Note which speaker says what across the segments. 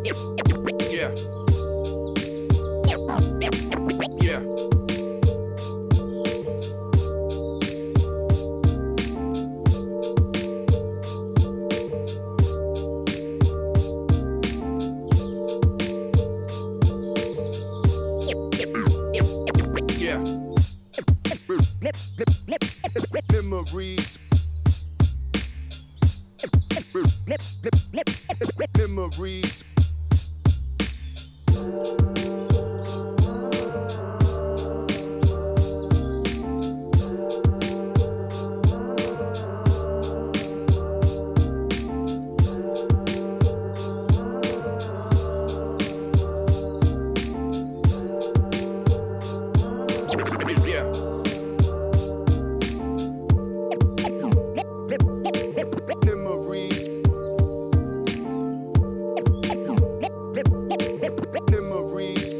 Speaker 1: Yeah. Yeah. Yeah. Memories. Memories. Yeah. Memories. Memories.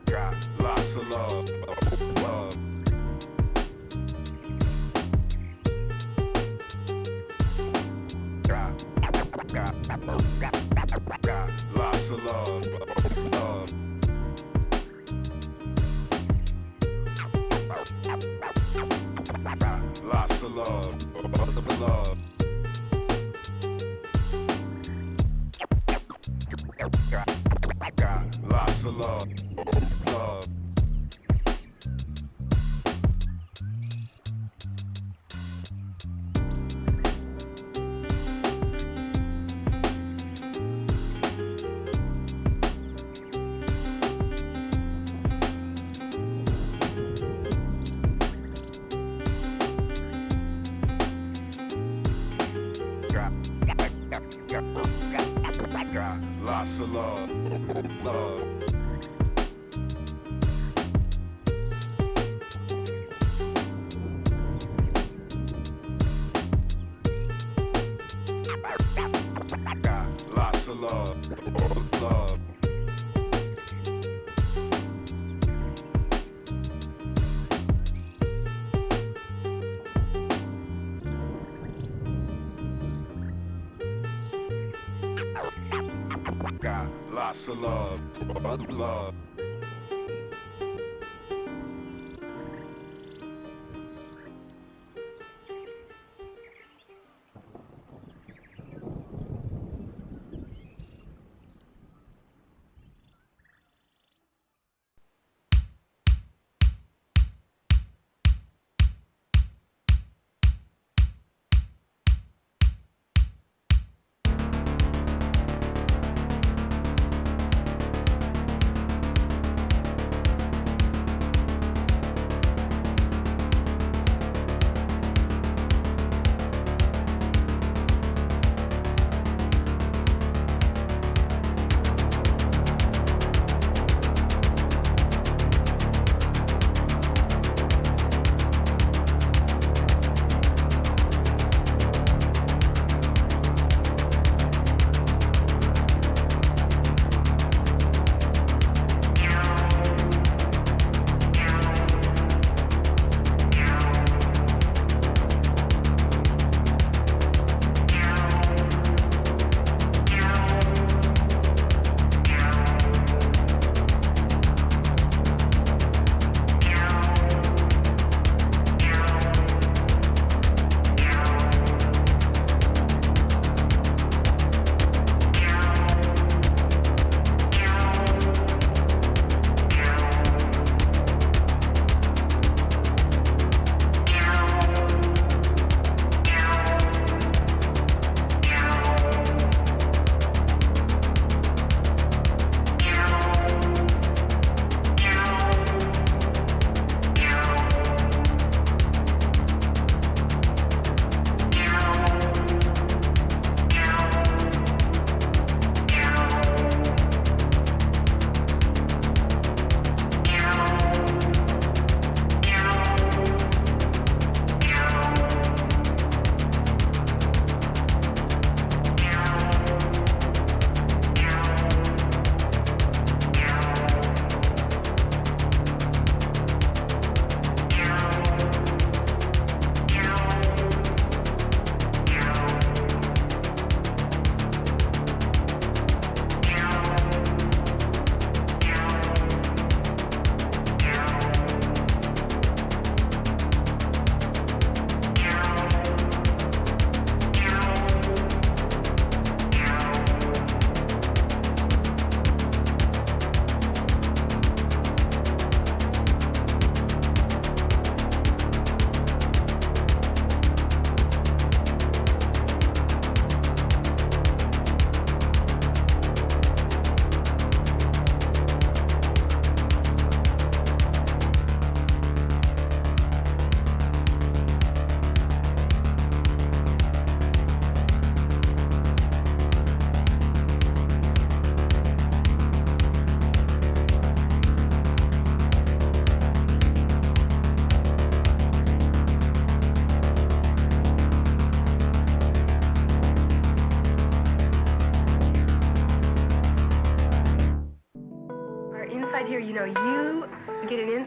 Speaker 1: Got lots of love. Love. Got lots of love. Love. Got lots of love. Love. Got lots of love. Love. Got lots of love. Love. Got lots of love. Love. Got lots of love. Love.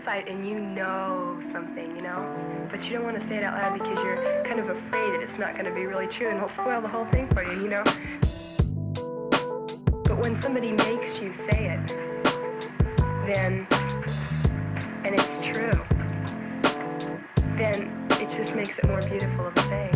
Speaker 2: fight and you know something, you know, but you don't want to say it out loud because you're kind of afraid that it's not going to be really true and it'll spoil the whole thing for you, you know. But when somebody makes you say it, then, and it's true, then it just makes it more beautiful of a thing.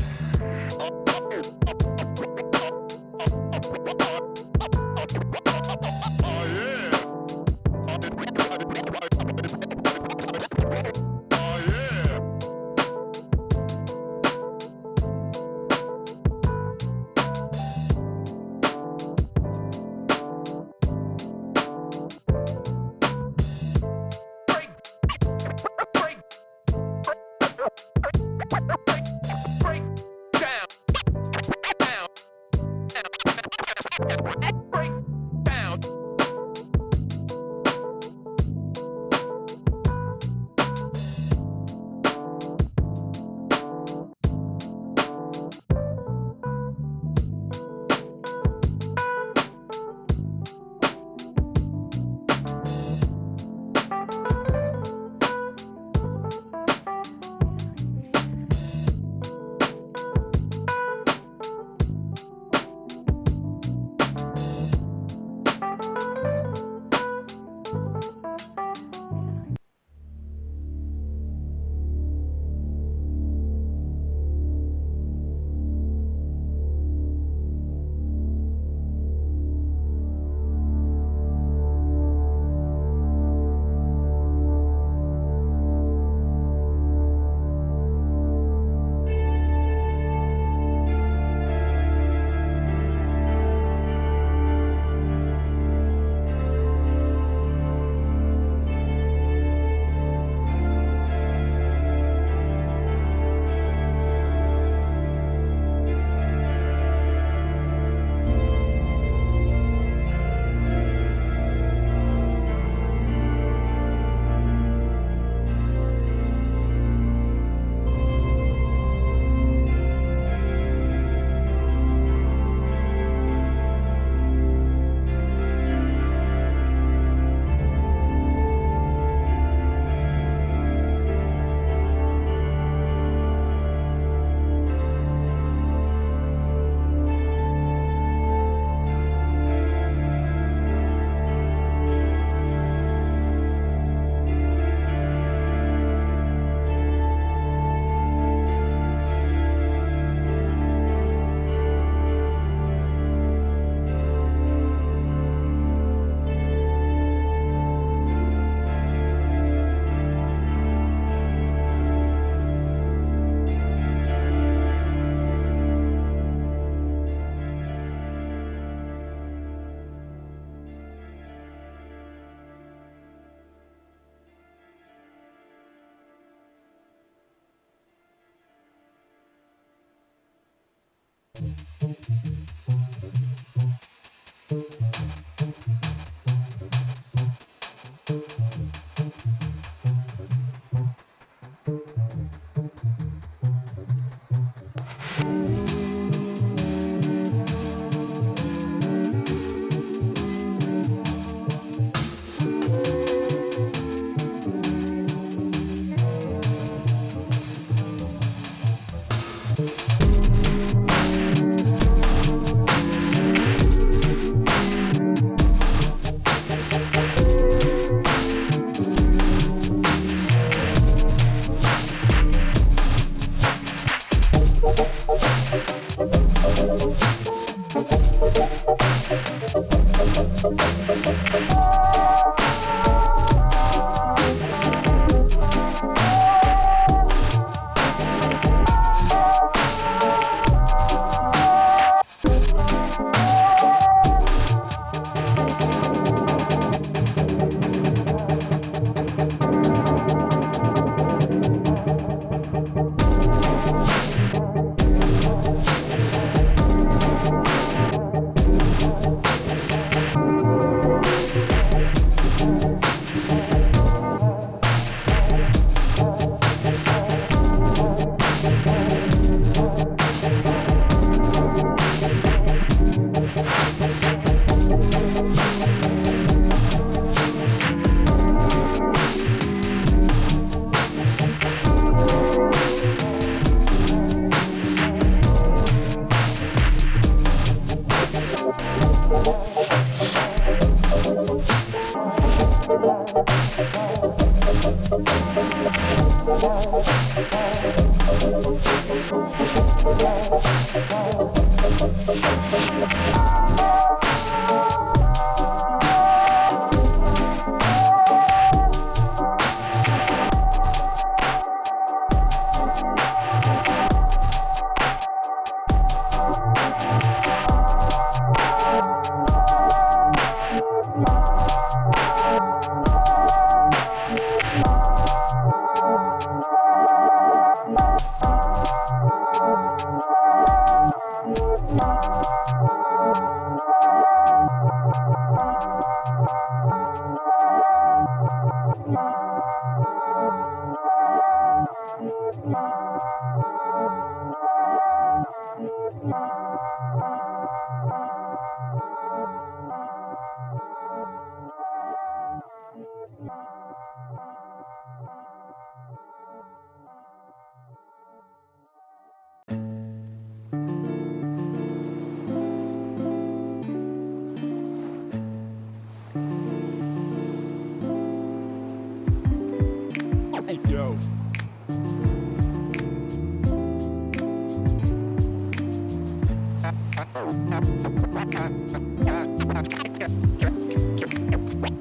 Speaker 1: Yo.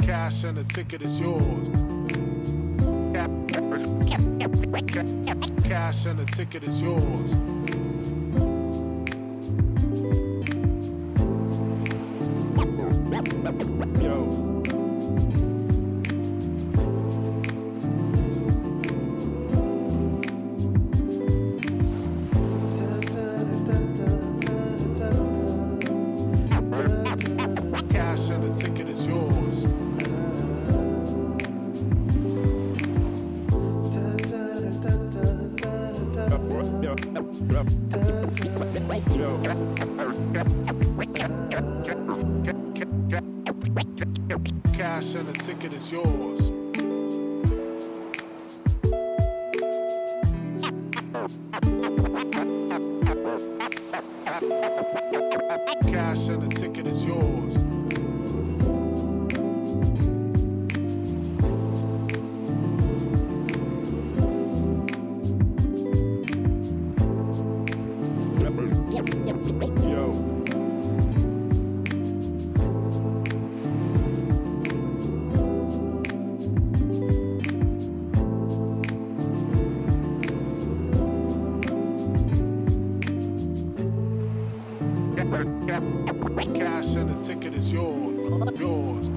Speaker 1: Cash and the ticket is yours. Cash and the ticket is yours. Yo. Cash and the ticket is yours. Cash and the ticket is yours. Cash and the ticket is yours. Yo. Cash and the ticket is yours. Yours.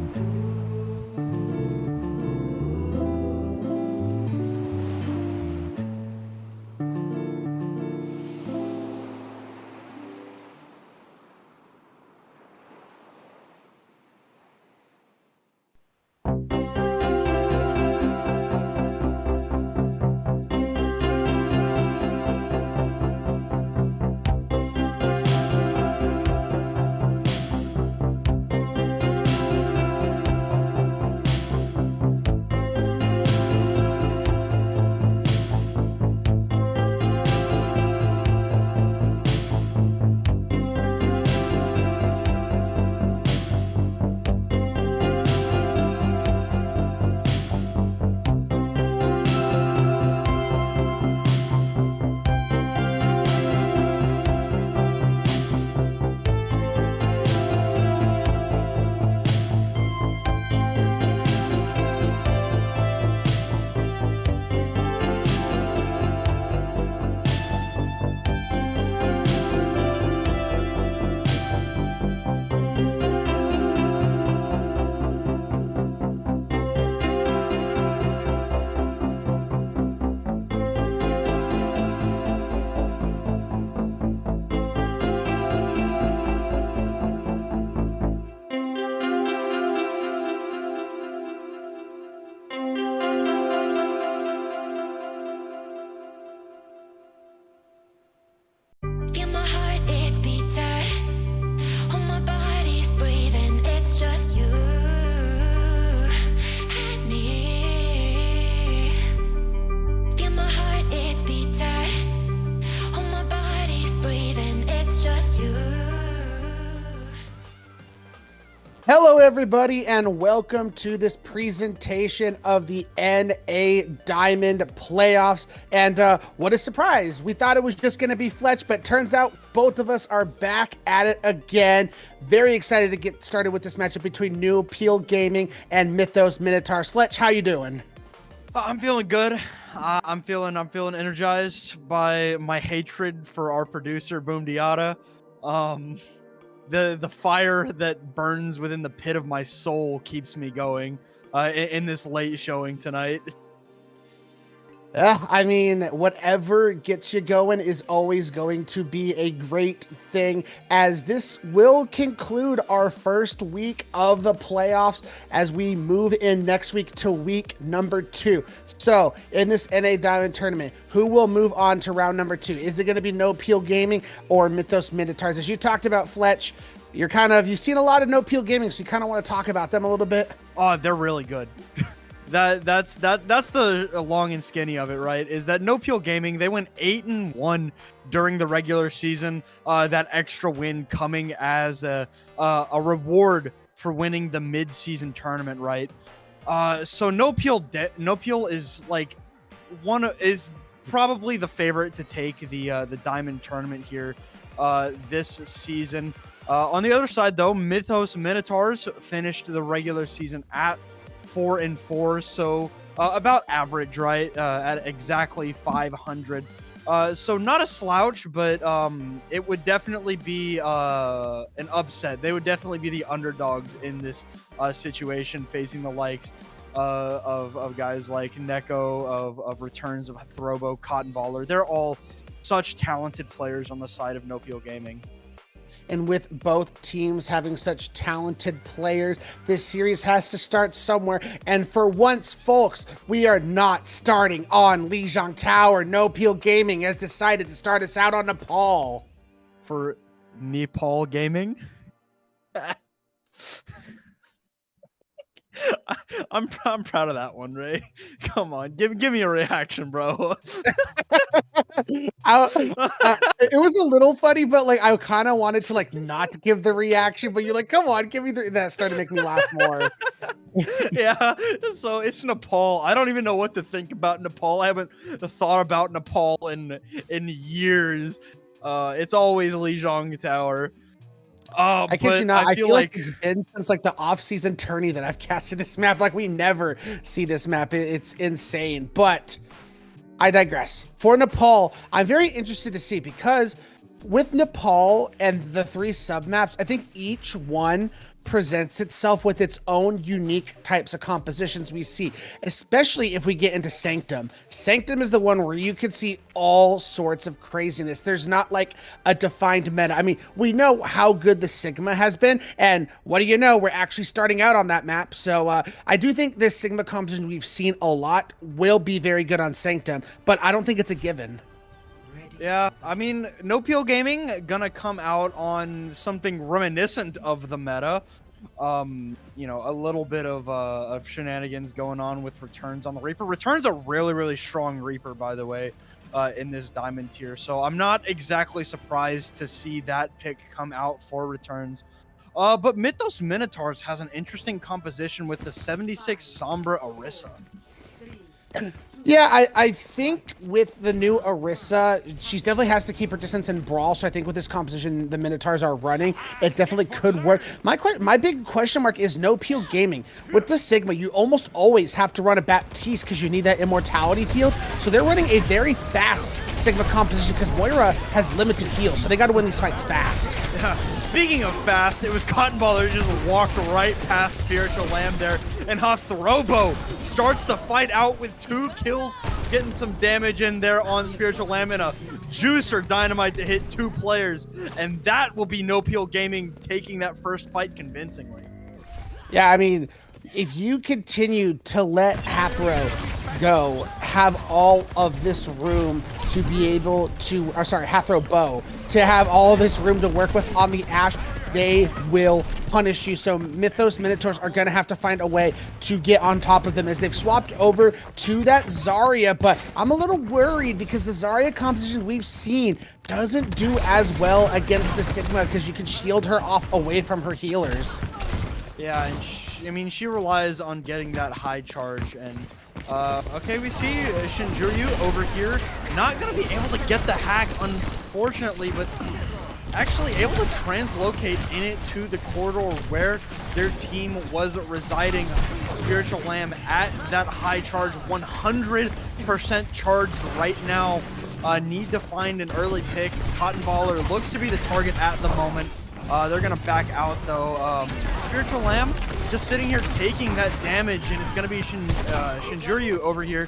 Speaker 3: Hello, everybody, and welcome to this presentation of the NA Diamond Playoffs. And what a surprise. We thought it was just going to be Fletch, but turns out both of us are back at it again. Very excited to get started with this matchup between New Peel Gaming and Mythos Minotaurs. Fletch, how you doing?
Speaker 4: I'm feeling good. I'm feeling energized by my hatred for our producer, Boom Diata. The fire that burns within the pit of my soul keeps me going in this late showing tonight.
Speaker 3: I mean, whatever gets you going is always going to be a great thing, as this will conclude our first week of the playoffs as we move in next week to week number 2. So in this NA Diamond tournament, who will move on to round number 2? Is it going to be No Peel Gaming or Mythos Minotaurs? As you talked about, Fletch, you've seen a lot of No Peel Gaming, so you kind of want to talk about them a little bit.
Speaker 4: Oh, they're really good. That's the long and skinny of it, right? Is that No Peel Gaming, they went 8-1 during the regular season. That extra win coming as a reward for winning the mid-season tournament, right? So No Peel is is probably the favorite to take the Diamond tournament here this season. On the other side, though, Mythos Minotaurs finished the regular season at 4-4, so about average, right? At exactly 500. So not a slouch, but it would definitely be an upset. They would definitely be the underdogs in this situation, facing the likes of guys like Neko, of Returns, of Throbo, Cotton Baller. They're all such talented players on the side of No Peel Gaming.
Speaker 3: And with both teams having such talented players, this series has to start somewhere. And for once, folks, we are not starting on Lijiang Tower. No Peel Gaming has decided to start us out on Nepal.
Speaker 4: For Nepal Gaming? I'm proud of that one, Ray. Come on, give me a reaction, bro.
Speaker 3: It was a little funny, but I kind of wanted to not give the reaction, but you're like, come on, give me that started to make me laugh more.
Speaker 4: Yeah, so it's Nepal. I don't even know what to think about Nepal. I haven't thought about Nepal in years. It's always Lijiang Tower.
Speaker 3: I kid you not, I feel like it's been since the off-season tourney that I've casted this map. We never see this map. It's insane, but I digress. For Nepal, I'm very interested to see, because with Nepal and the 3 sub-maps, I think each one presents itself with its own unique types of compositions we see, especially if we get into Sanctum. Sanctum is the one where you can see all sorts of craziness. There's not a defined meta. I mean, we know how good the Sigma has been, and what do you know? We're actually starting out on that map. So I do think this Sigma composition we've seen a lot will be very good on Sanctum, but I don't think it's a given.
Speaker 4: Yeah, I mean, No Peel Gaming gonna come out on something reminiscent of the meta. You know, a little bit of shenanigans going on with Returns on the Reaper. Returns a really, really strong Reaper, by the way, in this Diamond tier. So I'm not exactly surprised to see that pick come out for Returns. But Mythos Minotaurs has an interesting composition with the 76 Sombra Orisa.
Speaker 3: Yeah, I think with the new Orisa, she definitely has to keep her distance in Brawl, so I think with this composition the Minotaurs are running, it definitely could work. My big question mark is No Peel Gaming. With the Sigma, you almost always have to run a Baptiste because you need that immortality field, so they're running a very fast Sigma composition because Moira has limited heals, so they got to win these fights fast.
Speaker 4: Yeah. Speaking of fast, it was Cotton Baller who just walked right past Spiritual Lamb there, and Throbo starts the fight out with 2 kills, getting some damage in there on Spiritual Lamb and a juicer dynamite to hit 2 players, and that will be No Peel Gaming taking that first fight convincingly.
Speaker 3: Yeah, I mean, if you continue to let Hathro go, have all of this room to be able to, or sorry, Hathro Bow, to have all of this room to work with on the Ashe, they will punish you. So Mythos Minotaurs are going to have to find a way to get on top of them as they've swapped over to that Zarya, but I'm a little worried because the Zarya composition we've seen doesn't do as well against the Sigma because you can shield her off away from her healers.
Speaker 4: Yeah, and I mean, she relies on getting that high charge, and okay, we see Shinjuryu over here, not gonna be able to get the hack, unfortunately, but actually able to translocate in it to the corridor where their team was residing. Spiritual Lamb at that high charge, 100% charged right now. Need to find an early pick. Cotton Baller looks to be the target at the moment. They're gonna back out though. Spiritual Lamb just sitting here taking that damage, and it's gonna be Shinjuryu over here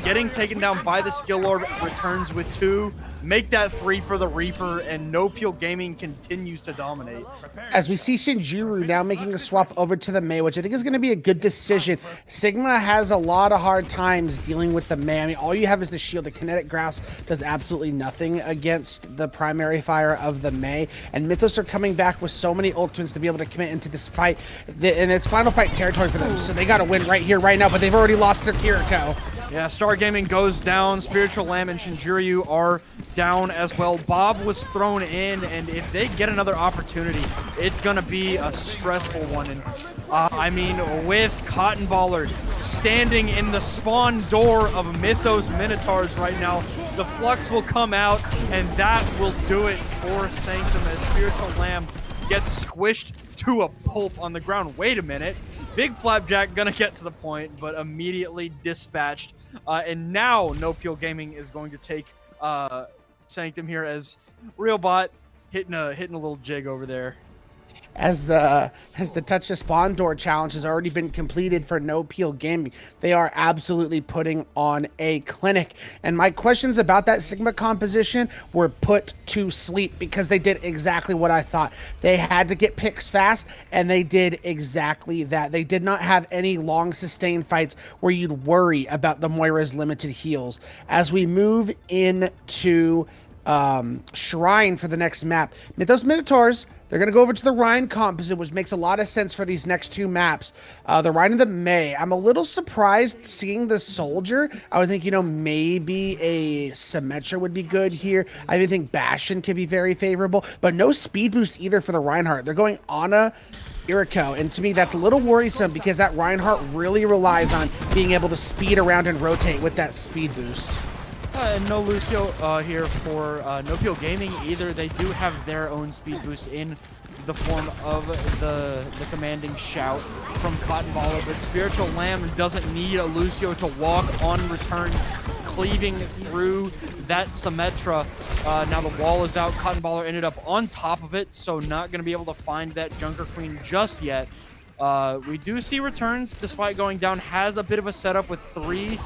Speaker 4: getting taken down by the skill orb. Returns with 2, make that 3 for the Reaper, and No Peel Gaming continues to dominate.
Speaker 3: As we see Shinjuryu now making a swap over to the Mei, which I think is going to be a good decision. Sigma has a lot of hard times dealing with the Mei. I mean, all you have is the shield. The kinetic grasp does absolutely nothing against the primary fire of the Mei, and Mythos are coming back with so many ultimates to be able to commit into this fight, and it's final fight territory for them, so they got to win right here, right now, but they've already lost their Kiriko.
Speaker 4: Yeah, Star Gaming goes down. Spiritual Lamb and Shinjuryu are down as well. Bob was thrown in, and if they get another opportunity, it's going to be a stressful one. And I mean, with Cotton Baller standing in the spawn door of Mythos Minotaurs right now, the Flux will come out, and that will do it for Sanctum as Spiritual Lamb gets squished to a pulp on the ground. Wait a minute. Big Flapjack gonna get to the point, but immediately dispatched. And now No Peel Gaming is going to take Sanctum here as Realbot hitting a little jig over there.
Speaker 3: As the touch the spawn door challenge has already been completed for No Peel Gaming, they are absolutely putting on a clinic. And my questions about that Sigma composition were put to sleep because they did exactly what I thought. They had to get picks fast, and they did exactly that. They did not have any long sustained fights where you'd worry about the Moira's limited heals. As we move into Shrine for the next map, Mythos Minotaurs, they're going to go over to the Rhine composite, which makes a lot of sense for these next 2 maps. The Rhine and the Mei. I'm a little surprised seeing the Soldier. I would think, you know, maybe a Symmetra would be good here. I even think Bastion could be very favorable, but no speed boost either for the Reinhardt. They're going Ana, Iriko, and to me that's a little worrisome because that Reinhardt really relies on being able to speed around and rotate with that speed boost.
Speaker 5: No Lucio here for No Peel Gaming either. They do have their own speed boost in the form of the commanding shout from Cotton Baller, but Spiritual Lamb doesn't need a Lucio to walk on returns, cleaving through that Symmetra. Now the wall is out. Cotton Baller ended up on top of it, so not going to be able to find that Junker Queen just yet. We do see returns, despite going down, has a bit of a setup with 3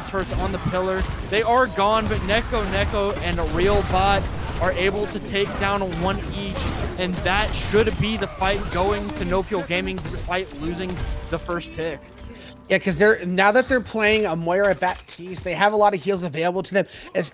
Speaker 5: turrets on the pillar. They are gone, but Neko and Realbot are able to take down 1 each, and that should be the fight going to No Peel Gaming despite losing the first pick.
Speaker 3: Yeah, because now that they're playing a Moira Baptiste, they have a lot of heals available to them,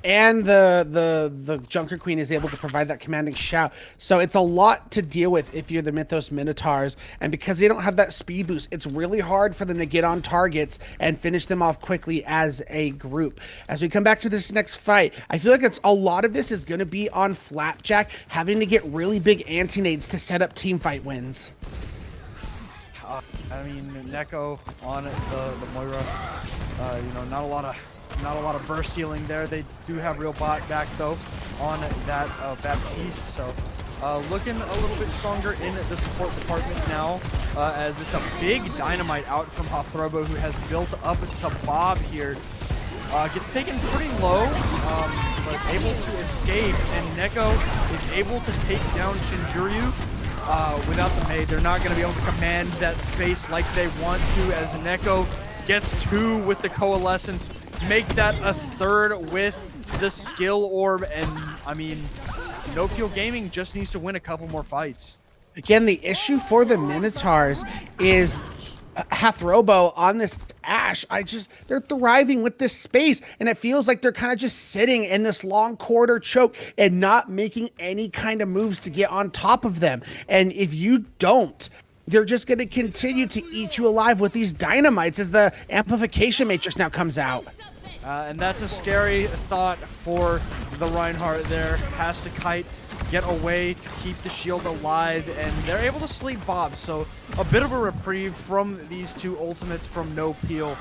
Speaker 3: and the Junker Queen is able to provide that commanding shout. So it's a lot to deal with if you're the Mythos Minotaurs, and because they don't have that speed boost, it's really hard for them to get on targets and finish them off quickly as a group. As we come back to this next fight, I feel like a lot of this is going to be on Flapjack having to get really big anti-nades to set up team fight wins.
Speaker 4: I mean, Neko on the Moira, you know, not a lot of burst healing there. They do have real bot back though on that Baptiste, so looking a little bit stronger in the support department now, as it's a big dynamite out from Hothrobo, who has built up to Bob here. Gets taken pretty low, but able to escape, and Neko is able to take down Shinjuryu. Without the Mei, they're not going to be able to command that space like they want to, as Neko gets 2 with the Coalescence, make that a 3rd with the skill orb, and I mean, No Peel Gaming just needs to win a couple more fights.
Speaker 3: Again, the issue for the Minotaurs is Hathrobo on this Ashe. They're thriving with this space, and it feels like they're kind of just sitting in this long corridor choke and not making any kind of moves to get on top of them. And if you don't, they're just going to continue to eat you alive with these dynamites as the amplification matrix now comes out.
Speaker 4: And that's a scary thought for the Reinhardt there. Has to kite, get away to keep the shield alive, and they're able to sleep Bob. So a bit of a reprieve from these two ultimates from No Peel.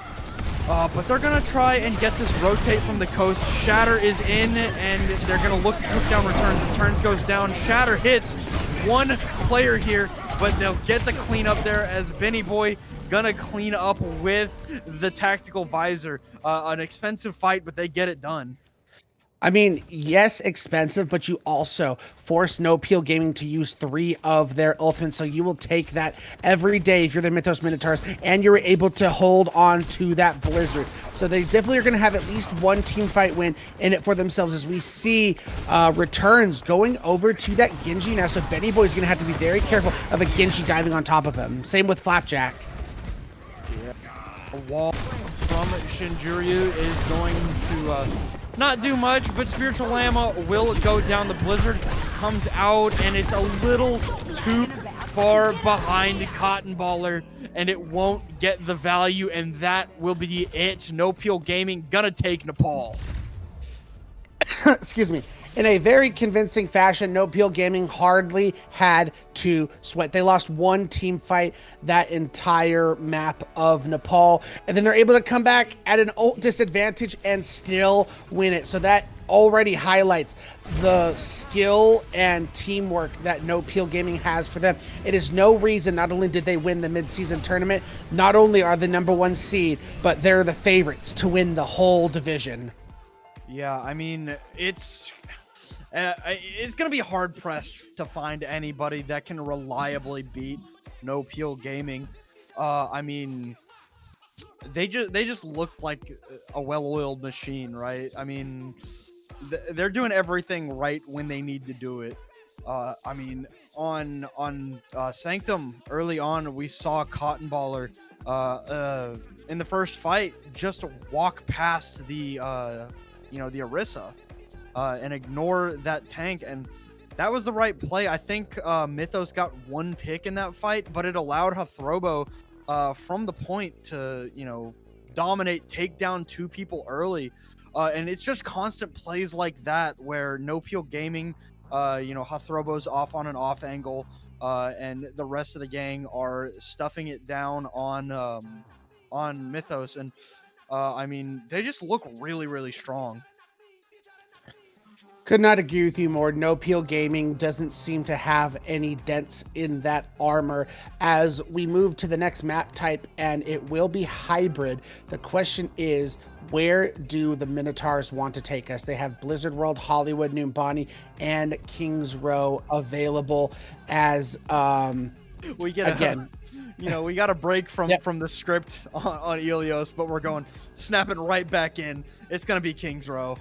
Speaker 4: But they're going to try and get this rotate from the coast. Shatter is in, and they're going to look to took down returns. Returns goes down. Shatter hits one player here, but they'll get the clean up there as Benny Boy gonna clean up with the tactical visor. An expensive fight, but they get it done.
Speaker 3: I mean, yes, expensive, but you also force No Peel Gaming to use 3 of their ultimates, so you will take that every day if you're the Mythos Minotaurs, and you're able to hold on to that Blizzard. So they definitely are going to have at least one team fight win in it for themselves, as we see returns going over to that Genji now. So Benny Boy's going to have to be very careful of a Genji diving on top of him. Same with Flapjack.
Speaker 5: A wall from Shinjuryu is going to not do much, but Spiritual Llama will go down. The Blizzard comes out, and it's a little too far behind Cotton Baller, and it won't get the value, and that will be it. No Peel Gaming gonna take Nepal.
Speaker 3: Excuse me. In a very convincing fashion, No Peel Gaming hardly had to sweat. They lost one team fight that entire map of Nepal, and then they're able to come back at an ult disadvantage and still win it. So that already highlights the skill and teamwork that No Peel Gaming has for them. It is no reason not only did they win the mid-season tournament, not only are the #1 seed, but they're the favorites to win the whole division.
Speaker 4: Yeah, I mean, it's going to be hard-pressed to find anybody that can reliably beat No Peel Gaming. I mean, they just look like a well-oiled machine, right? I mean, they're doing everything right when they need to do it. I mean, on Sanctum early on, we saw Cotton Baller in the first fight just walk past the the Orisa and ignore that tank, and that was the right play. I think Mythos got one pick in that fight, but it allowed Hathrobo from the point to dominate, take down 2 people early, and it's just constant plays like that where No Peel Gaming, Hathrobo's off on an off angle, and the rest of the gang are stuffing it down on Mythos, and I mean, they just look really, really strong.
Speaker 3: Could not agree with you more. No Peel Gaming doesn't seem to have any dents in that armor. As we move to the next map type, and it will be hybrid, the question is, where do the Minotaurs want to take us? They have Blizzard World, Hollywood, Numbani, and Kings Row available as
Speaker 4: we get again. We got a break from the script on Ilios, but we're going snapping right back in. It's gonna be Kings Row.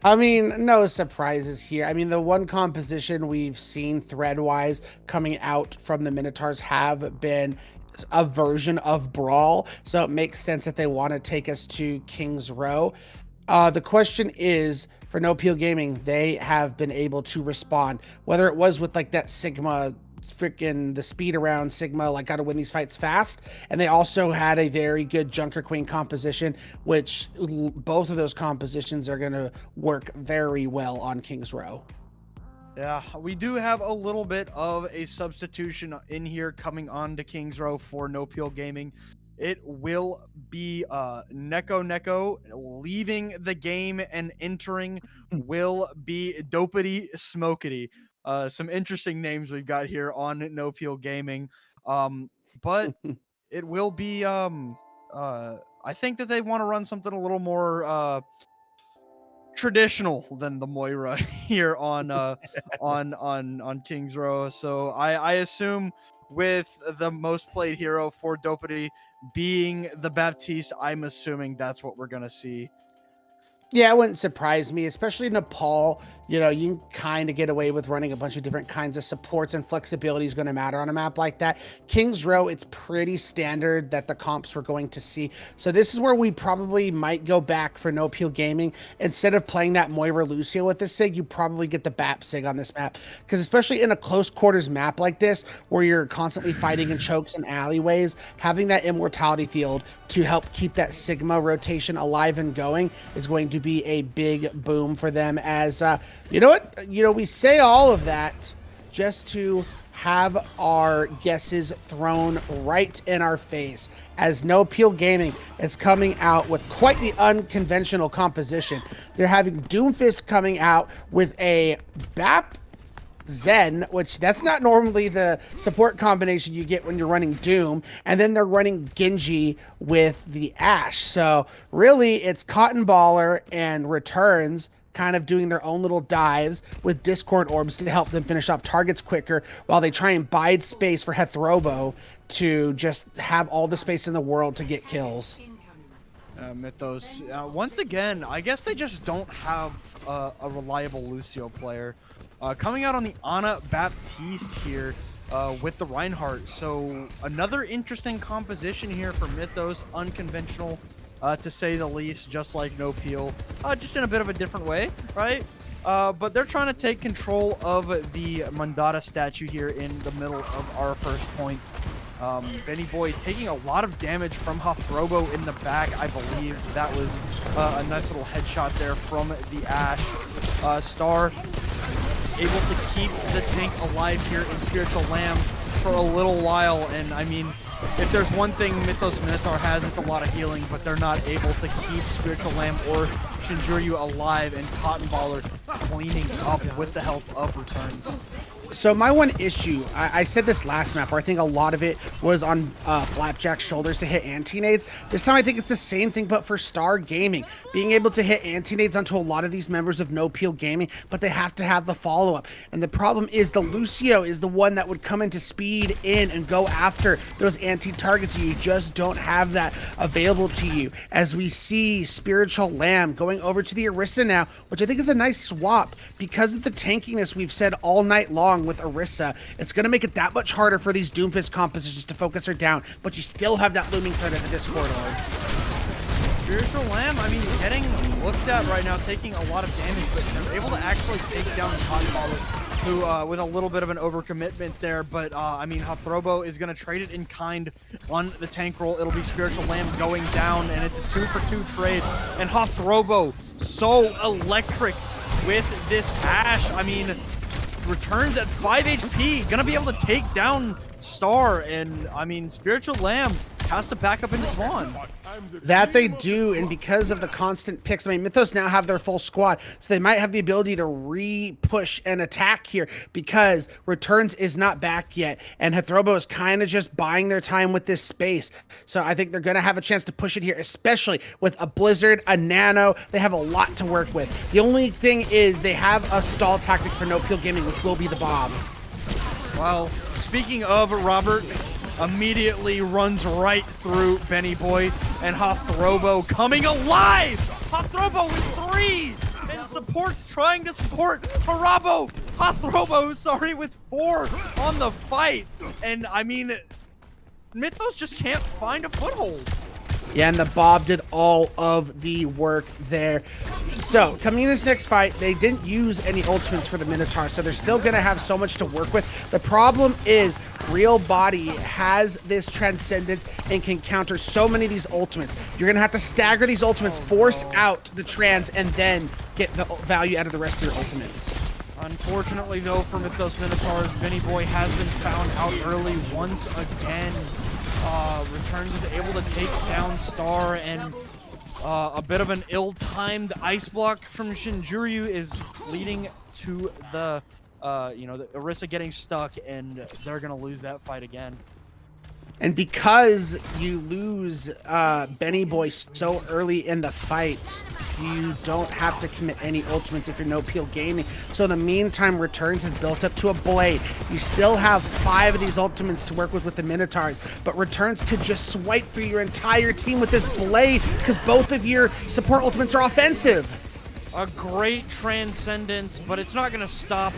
Speaker 3: I mean, no surprises here. I mean, the one composition we've seen thread-wise coming out from the Minotaurs have been a version of Brawl, so it makes sense that they want to take us to Kings Row. The question is, for No Peel Gaming, they have been able to respond, whether it was with like that Sigma, freaking the speed around Sigma, like got to win these fights fast, and they also had a very good Junker Queen composition, which both of those compositions are going to work very well on Kings Row.
Speaker 4: Yeah, we do have a little bit of a substitution in here coming on to Kings Row for No Peel Gaming. It will be Neko leaving the game, and entering will be Dopity Smokity. Some interesting names we've got here on No Peel Gaming. But it will be I think that they want to run something a little more traditional than the Moira here on Kings Row. So I assume with the most played hero for Dopity being the Baptiste, I'm assuming that's what we're gonna see.
Speaker 3: Yeah, it wouldn't surprise me, especially Nepal. You know, you can kind of get away with running a bunch of different kinds of supports, and flexibility is going to matter on a map like that. King's Row, it's pretty standard that the comps we're going to see. So this is where we probably might go back for No Peel Gaming. Instead of playing that Moira Lucio with this SIG, you probably get the BAP SIG on this map. Because especially in a close quarters map like this, where you're constantly fighting in chokes and alleyways, having that immortality field to help keep that Sigma rotation alive and going is going to be a big boom for them. As you know what, we say all of that just to have our guesses thrown right in our face, as No Peel Gaming is coming out with quite the unconventional composition. They're having Doomfist coming out with a BAP Zen, which that's not normally the support combination you get when you're running Doom, and then they're running Genji with the Ashe. So really, it's Cotton Baller and Returns kind of doing their own little dives with Discord Orbs to help them finish off targets quicker, while they try and bide space for Hethrobo to just have all the space in the world to get kills.
Speaker 4: Mythos, once again, I guess they just don't have a reliable Lucio player. Coming out on the Ana Baptiste here with the Reinhardt. So another interesting composition here for Mythos, unconventional to say the least, just like No Peel, just in a bit of a different way, right? But they're trying to take control of the Mandata statue here in the middle of our first point. Benny Boy taking a lot of damage from Hethrobo in the back. I believe that was a nice little headshot there from the Ashe. Star able to keep the tank alive here in Spiritual Lamb for a little while. And I mean, if there's one thing Mythos Minotaur has, it's a lot of healing, but they're not able to keep Spiritual Lamb or Shinjuryu alive, and Cotton Baller cleaning up with the help of Returns.
Speaker 3: So my one issue, I said this last map, where I think a lot of it was on Flapjack's shoulders to hit anti-nades. This time I think it's the same thing, but for Star Gaming. Being able to hit anti-nades onto a lot of these members of No Peel Gaming, but they have to have the follow-up. And the problem is the Lucio is the one that would come into speed in and go after those anti-targets. You just don't have that available to you. As we see Spiritual Lamb going over to the Orisa now, which I think is a nice swap because of the tankiness we've said all night long with Orisa. It's going to make it that much harder for these Doomfist compositions to focus her down, but you still have that looming threat at the Discord Orb.
Speaker 4: Spiritual Lamb, I mean, getting looked at right now, taking a lot of damage, but they're able to actually take down Cotton Baller, who, with a little bit of an overcommitment there, but, I mean, Hethrobo is going to trade it in kind on the tank roll. It'll be Spiritual Lamb going down, and it's a 2-for-2 trade, and Hethrobo so electric with this Ashe. I mean, Returns at 5 HP, gonna be able to take down Star, and I mean, Spiritual Lamb has to back up into Swan.
Speaker 3: That they do, and because of the constant picks, I mean, Mythos now have their full squad, so they might have the ability to re-push and attack here, because Returns is not back yet, and Hethrobo is kind of just buying their time with this space. So I think they're going to have a chance to push it here, especially with a Blizzard, a Nano. They have a lot to work with. The only thing is they have a stall tactic for No Peel Gaming, which will be the bomb.
Speaker 4: Well, speaking of, Robert immediately runs right through Benny Boy, and Hethrobo coming alive! Hethrobo with 3! And support's trying to support Hethrobo, sorry, with 4 on the fight. And I mean, Mythos just can't find a foothold.
Speaker 3: Yeah, and the Bob did all of the work there. So, coming in this next fight, they didn't use any ultimates for the Minotaur, so they're still going to have so much to work with. The problem is, Real Body has this transcendence and can counter so many of these ultimates. You're going to have to stagger these ultimates, force out the trans, and then get the value out of the rest of your ultimates.
Speaker 4: Unfortunately, though, for Mythos Minotaurs, Benny Boy has been found out early once again. Returns is able to take down Star, and a bit of an ill-timed ice block from Shinjuryu is leading to the, the Orisa getting stuck, and they're gonna lose that fight again.
Speaker 3: And because you lose Benny Boy so early in the fight, you don't have to commit any ultimates if you're No Peel Gaming. So in the meantime, Returns has built up to a blade. You still have 5 of these ultimates to work with the Minotaurs, but Returns could just swipe through your entire team with this blade because both of your support ultimates are offensive.
Speaker 5: A great transcendence, but it's not going to stop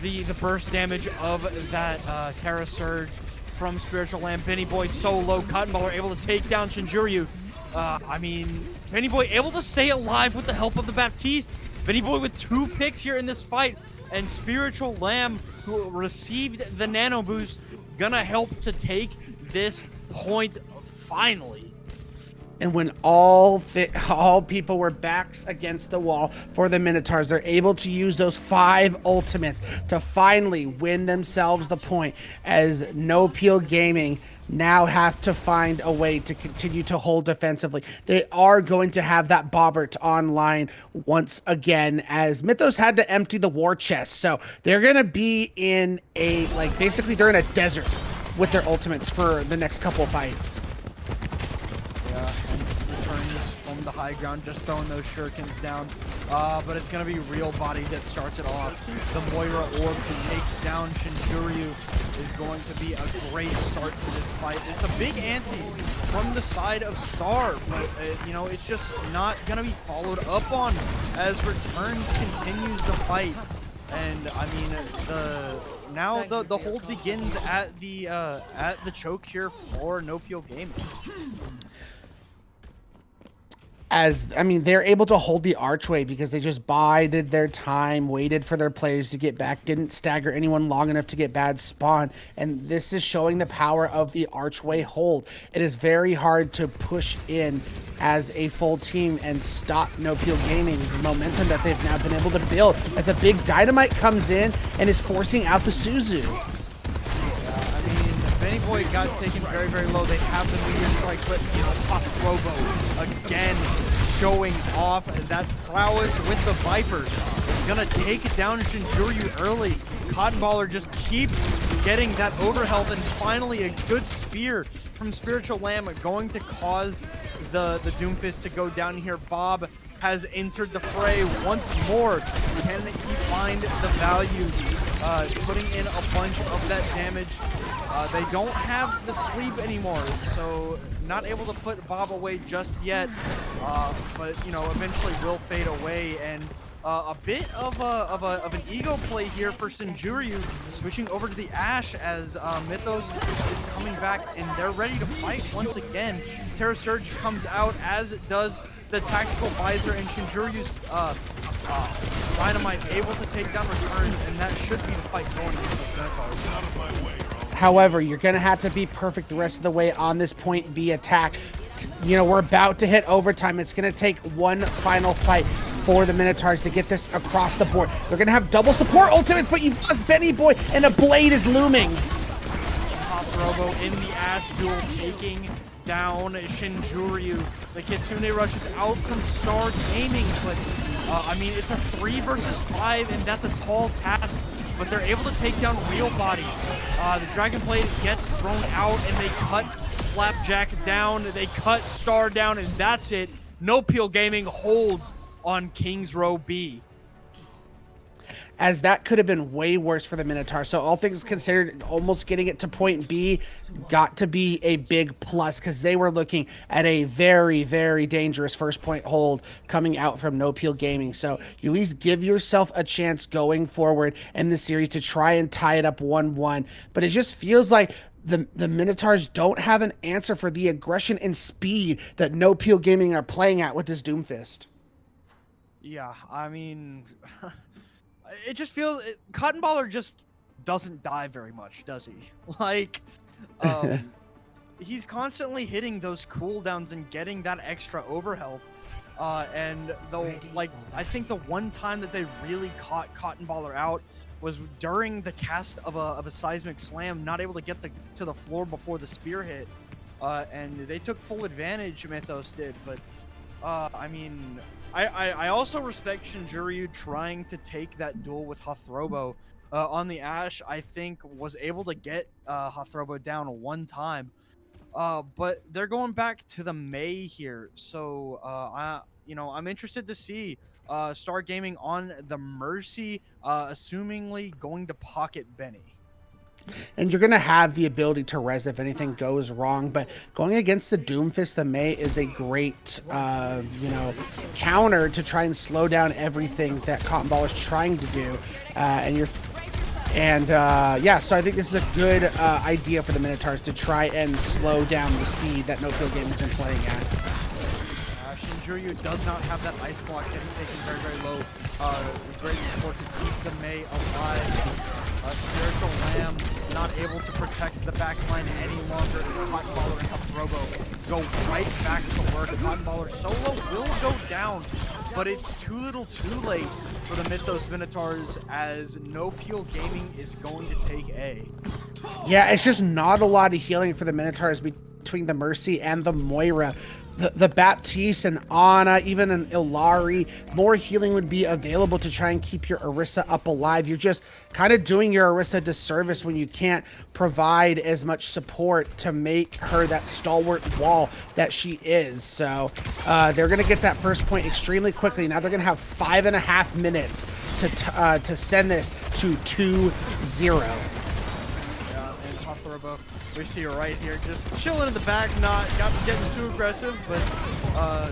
Speaker 5: the burst damage of that Terra Surge from Spiritual Lamb. Benny Boy so low. Cotton Baller able to take down Shinjuryu. I mean, Benny Boy able to stay alive with the help of the Baptiste. Benny Boy with 2 picks here in this fight. And Spiritual Lamb, who received the Nano Boost, gonna help to take this point finally.
Speaker 3: And when all people were backs against the wall for the Minotaurs, they're able to use those 5 ultimates to finally win themselves the point, as No Peel Gaming now have to find a way to continue to hold defensively. They are going to have that Bobbert online once again, as Mythos had to empty the war chest. So they're going to be in a, basically they're in a desert with their ultimates for the next couple of fights.
Speaker 4: From the high ground, just throwing those shurikens down, but it's gonna be Real Body that starts it off. The Moira Orb to take down Shinjuryu is going to be a great start to this fight. It's a big ante from the side of Star, but you know, it's just not gonna be followed up on as Returns continues the fight. And I mean, the hold begins at the choke here for No Peel Gaming.
Speaker 3: They're able to hold the archway because they just bided their time, waited for their players to get back, didn't stagger anyone long enough to get bad spawn. And this is showing the power of the archway hold. It is very hard to push in as a full team and stop No Peel Gaming's momentum that they've now been able to build, as a big Dynamite comes in and is forcing out the Suzu.
Speaker 4: Benny Boy got taken very, very low. They have the Meteor Strike, but Pop Robo again showing off that prowess with the Vipers. It's gonna take it down Shinjuryu early. Cotton Baller just keeps getting that overhealth, and finally a good spear from Spiritual Lamb going to cause the Doomfist to go down here. Bob has entered the fray once more. Can he find the value? Putting in a bunch of that damage. They don't have the sleep anymore, so not able to put Bob away just yet. But you know, eventually will fade away, and a bit of an ego play here for Shinjuryu, switching over to the Ashe as Mythos is coming back and they're ready to fight once again. Terra Surge comes out, as it does the Tactical Visor, and Shinjuryu's Dynamite able to take down Returns, and that should be the fight going into the Minotaurs.
Speaker 3: However, you're going to have to be perfect the rest of the way on this point B attack. You know, we're about to hit overtime. It's going to take one final fight for the Minotaurs to get this across the board. They're going to have double support ultimates, but you've lost Benny Boy, and a blade is looming.
Speaker 5: Pop Robo in the Ashe duel, taking down Shinjuryu. The Kitsune rushes out from Star Gaming, but I mean, it's a 3 versus 5, and that's a tall task. But they're able to take down Real Body. The Dragon Blade gets thrown out, and they cut Flapjack down. They cut Star down, and that's it. No Peel Gaming holds on Kings Row B.
Speaker 3: As that could have been way worse for the Minotaur. So all things considered, almost getting it to point B got to be a big plus, because they were looking at a very, very dangerous first point hold coming out from No Peel Gaming. So you at least give yourself a chance going forward in the series to try and tie it up 1-1. But it just feels like the Minotaurs don't have an answer for the aggression and speed that No Peel Gaming are playing at with this Doomfist.
Speaker 4: Yeah, I mean... It just feels Cotton Baller just doesn't die very much, does he? Like, he's constantly hitting those cooldowns and getting that extra overhealth. And I think the one time that they really caught Cotton Baller out was during the cast of a seismic slam, not able to get to the floor before the spear hit. And they took full advantage, Mythos did, but I mean, I also respect Shinjuryu trying to take that duel with Hathrobo on the Ashe. I think was able to get Hathrobo down one time, But they're going back to the May here. So I'm interested to see Star Gaming on the Mercy, assumingly going to pocket Benny.
Speaker 3: And you're going to have the ability to res if anything goes wrong. But going against the Doomfist of May is a great, counter to try and slow down everything that Cotton Ball is trying to do. So I think this is a good idea for the Minotaurs to try and slow down the speed that No Peel Gaming has been playing at.
Speaker 4: Shinjiryu does not have that ice block, getting taken very, very low. Great support to keep the May alive. Spiritual Lamb not able to protect the back line any longer as Cotton Baller and Robo go right back to work. Cotton Baller solo will go down, but it's too little too late for the Mythos Minotaurs as No Peel Gaming is going to take A.
Speaker 3: Yeah, it's just not a lot of healing for the Minotaurs between the Mercy and the Moira. The Baptiste and Ana, even an Ilari, more healing would be available to try and keep your Orisa up alive. You're just kind of doing your Orisa disservice when you can't provide as much support to make her that stalwart wall that she is. So they're going to get that first point extremely quickly. Now they're going to have 5.5 minutes to send this to 2-0.
Speaker 4: Yeah, and Hathorbo, we see her right here, just chilling in the back, not getting too aggressive, but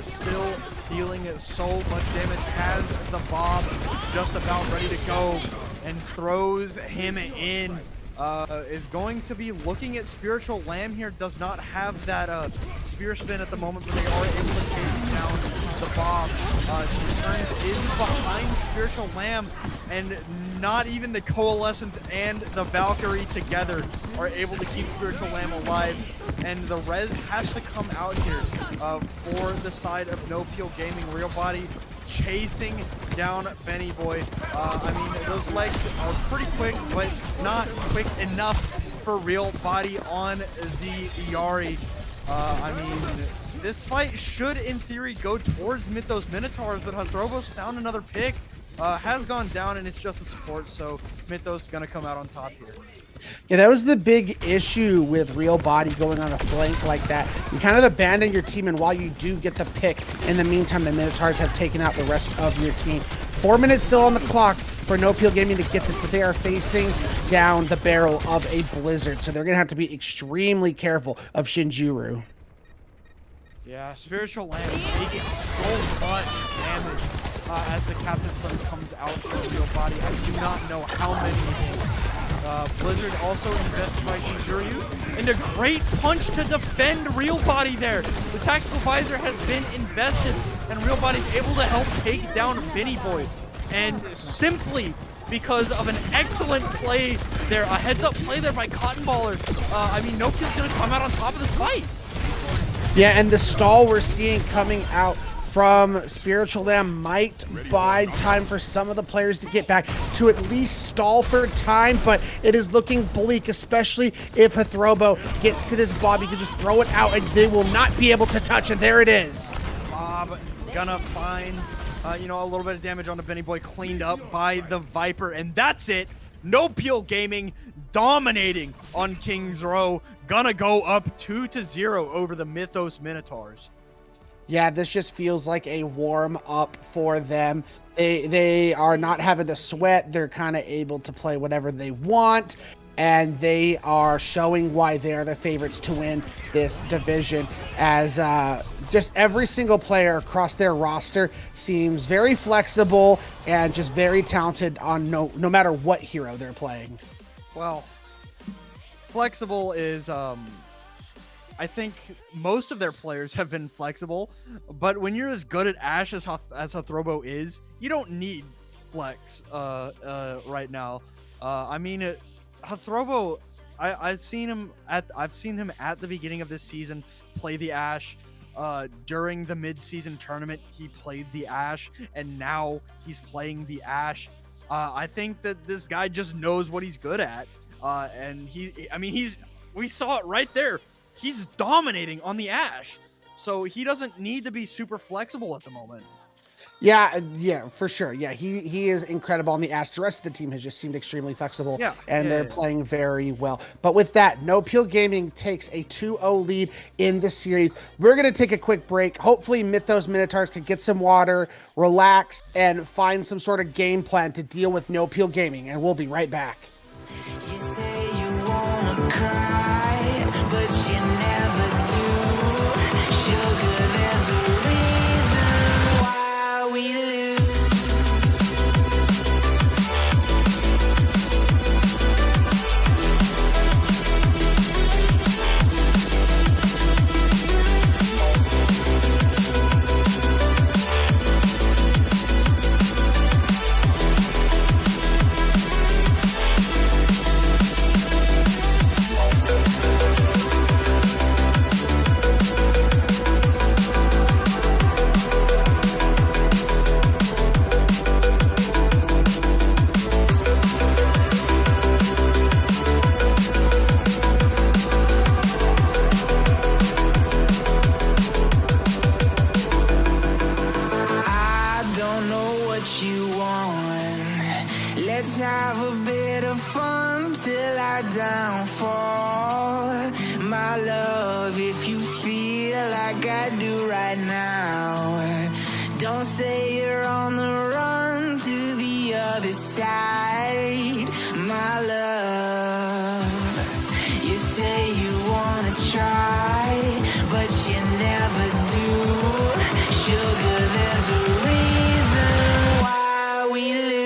Speaker 4: still dealing so much damage. Has the Bob just about ready to go and throws him in. Is going to be looking at Spiritual Lamb here. Does not have that spear spin at the moment, but they are able to take down the Bob. She turns in behind Spiritual Lamb, and not even the Coalescence and the Valkyrie together are able to keep Spiritual Lamb alive. And the res has to come out here for the side of No Peel Gaming. Real Body chasing down Benny Boy. I mean, those legs are pretty quick, but not quick enough for Real Body on the Yari. I mean, this fight should, in theory, go towards Mythos Minotaurs, but Hathrobo's found another pick. Has gone down, and it's just a support, so Mythos gonna come out on top here.
Speaker 3: Yeah, that was the big issue with Real Body going on a flank like that. You kind of abandon your team, and while you do get the pick, in the meantime, the Minotaurs have taken out the rest of your team. 4 minutes still on the clock for No Peel Gaming to get this, but they are facing down the barrel of a Blizzard, so they're going to have to be extremely careful of Shinjiryu.
Speaker 5: Yeah, Spiritual Lamb taking so much damage as the Captain Sun comes out for Real Body. I do not know how many. Blizzard also invested by Shinjiryu, and a great punch to defend Real Body there. The Tactical Visor has been invested, and Real Body's able to help take down Benny Boy. And simply because of an excellent play there, a heads-up play there by Cotton Baller, I mean, No Peel's going to come out on top of this fight.
Speaker 3: Yeah, and the stall we're seeing coming out from Spiritual Lamb might buy time for some of the players to get back to at least stall for time, but it is looking bleak, especially if Hathrobo gets to this Bob. You can just throw it out and they will not be able to touch it. There it is.
Speaker 4: Bob gonna find, a little bit of damage on the Benny Boy, cleaned up by the Viper, and that's it. No Peel Gaming dominating on King's Row. Gonna go up 2-0 over the Mythos Minotaurs.
Speaker 3: Yeah, this just feels like a warm up for them. They are not having to sweat. They're kind of able to play whatever they want, and they are showing why they are the favorites to win this division, as just every single player across their roster seems very flexible and just very talented on no matter what hero they're playing.
Speaker 4: Well, flexible is I think most of their players have been flexible, but when you're as good at Ashe as Hathrobo is, you don't need flex right now. I mean, Hathrobo, I've seen him at the beginning of this season play the Ashe. During the mid-season tournament, he played the Ashe, and now he's playing the Ashe. I think that this guy just knows what he's good at, and we saw it right there. He's dominating on the Ashe, so he doesn't need to be super flexible at the moment.
Speaker 3: Yeah, for sure. Yeah, he is incredible on the Ash. The rest of the team has just seemed extremely flexible, and they're playing very well. But with that, No Peel Gaming takes a 2-0 lead in the series. We're going to take a quick break. Hopefully, Mythos Minotaurs can get some water, relax, and find some sort of game plan to deal with No Peel Gaming, and we'll be right back.
Speaker 6: You say you wanna cry, but you never do. Sugar, there's a reason why we lose. Let's have a bit of fun till I downfall. My love, if you feel like I do right now, don't say you're on the run to the other side. My love, you say you wanna try, but you never do. Sugar, there's a reason why we lose.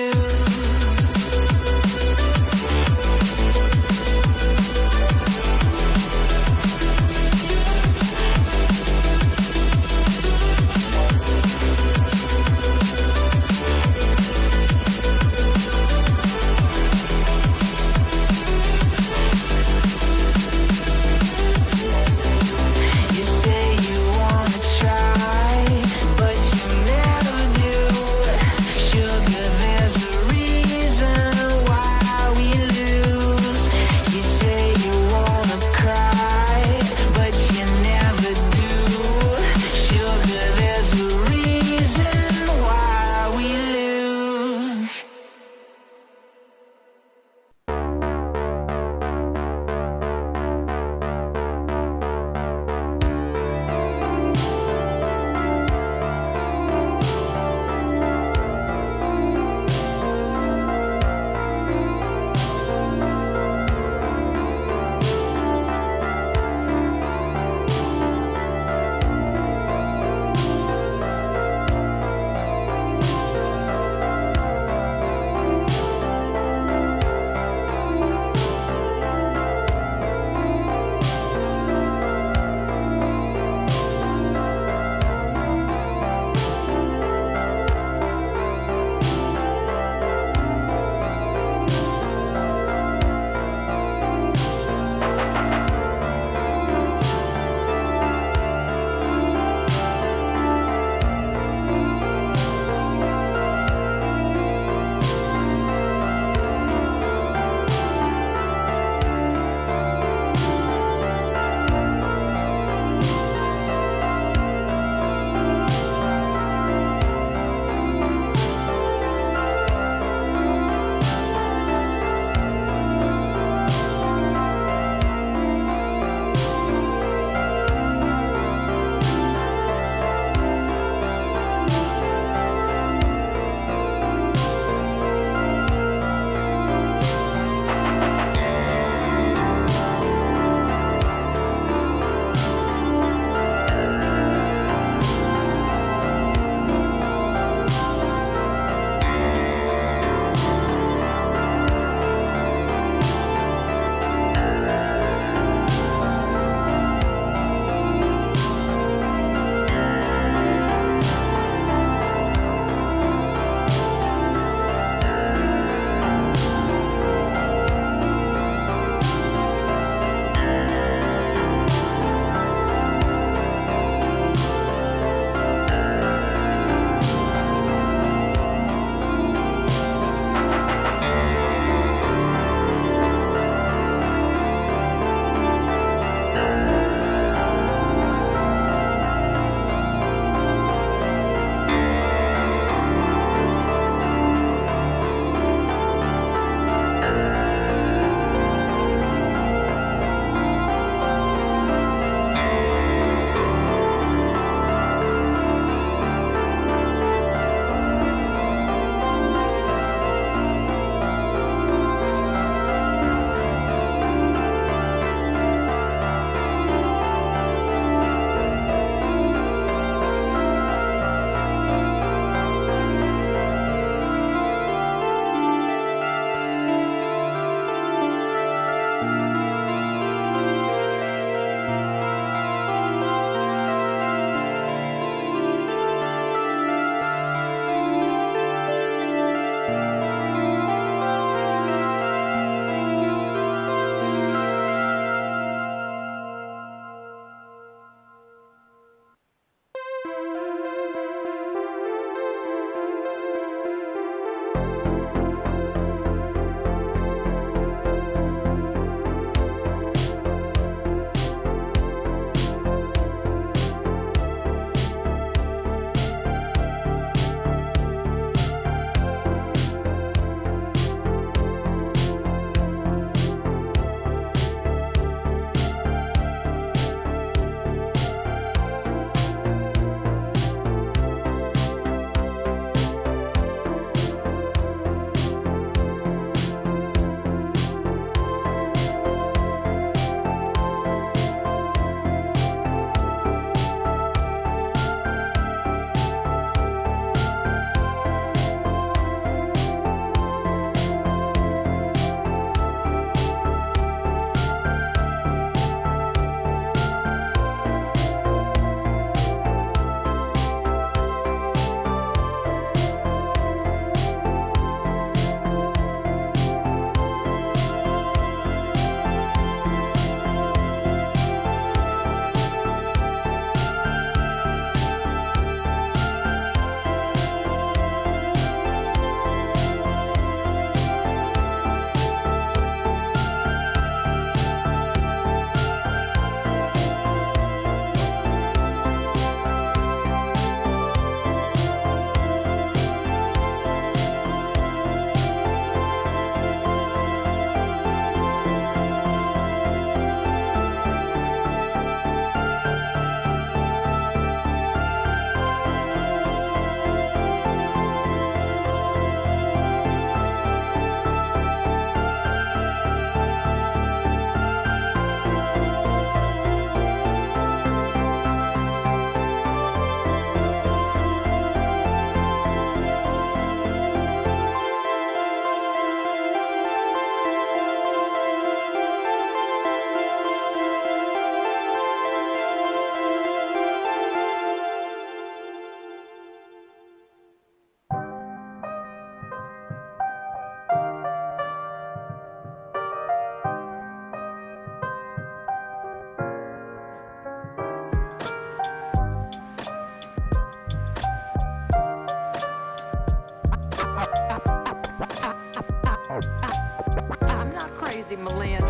Speaker 7: crazy, Malin.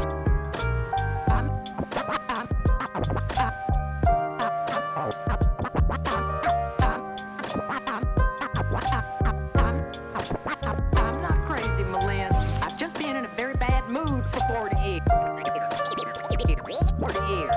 Speaker 7: I'm not crazy, Malin. I've just been in a very bad mood for 40 years. 40 years.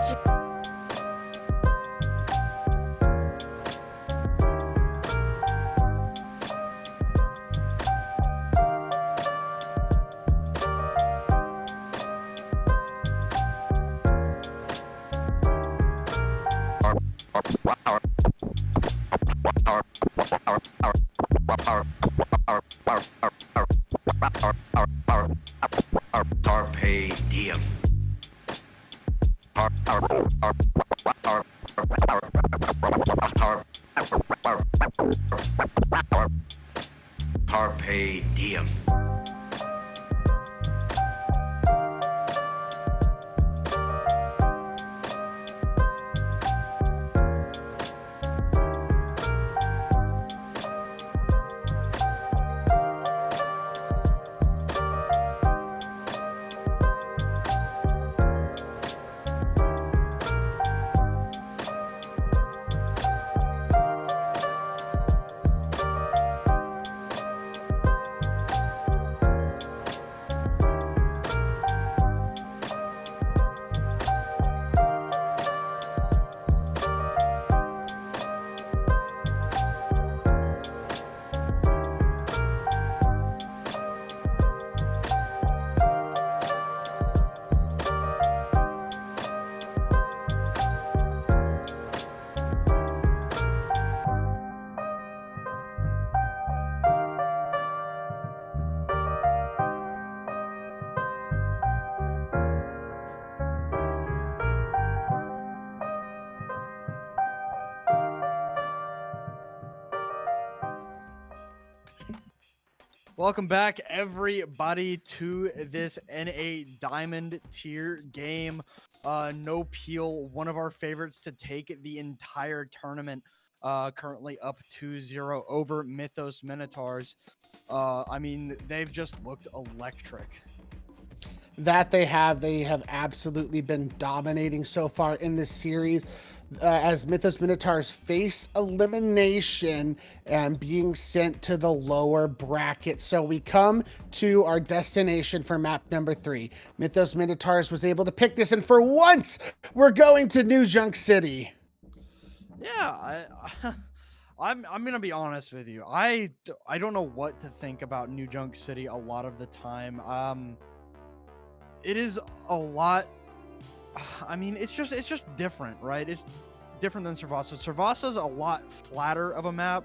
Speaker 8: Carpe diem. Carpe diem.
Speaker 4: Welcome back, everybody, to this NA Diamond tier game. No Peel, one of our favorites to take the entire tournament, currently up 2-0 over Mythos Minotaurs. I mean, they've just looked electric.
Speaker 3: That they have absolutely been dominating so far in this series. As Mythos Minotaurs face elimination and being sent to the lower bracket. So we come to our destination for map number 3. Mythos Minotaurs was able to pick this, and for once, we're going to New Junk City.
Speaker 4: Yeah, I'm gonna be honest with you. I don't know what to think about New Junk City a lot of the time. It is a lot. I mean, it's just different, right? It's different than Servasa. Servasa's a lot flatter of a map.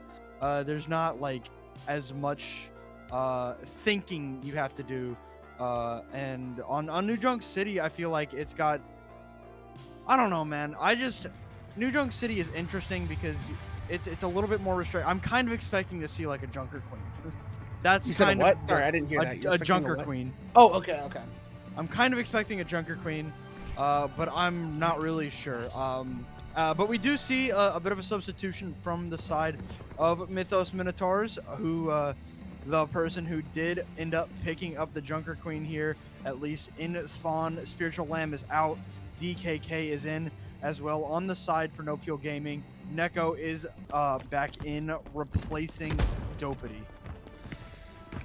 Speaker 4: There's not like as much thinking you have to do. And on New Junk City, I feel like it's got, I don't know, man. New Junk City is interesting because it's a little bit more restricted. I'm kind of expecting to see like a Junker Queen. That's
Speaker 3: You said
Speaker 4: kind
Speaker 3: what?
Speaker 4: of
Speaker 3: Sorry, I didn't hear that. You're
Speaker 4: a
Speaker 3: expecting
Speaker 4: Junker
Speaker 3: what?
Speaker 4: Queen.
Speaker 3: Oh, okay.
Speaker 4: I'm kind of expecting a Junker Queen, but I'm not really sure. But we do see a bit of a substitution from the side of Mythos Minotaurs, who the person who did end up picking up the Junker Queen here, at least in spawn. Spiritual Lamb is out. DKK is in as well. On the side for No Peel Gaming, Neko is back in, replacing Dopity.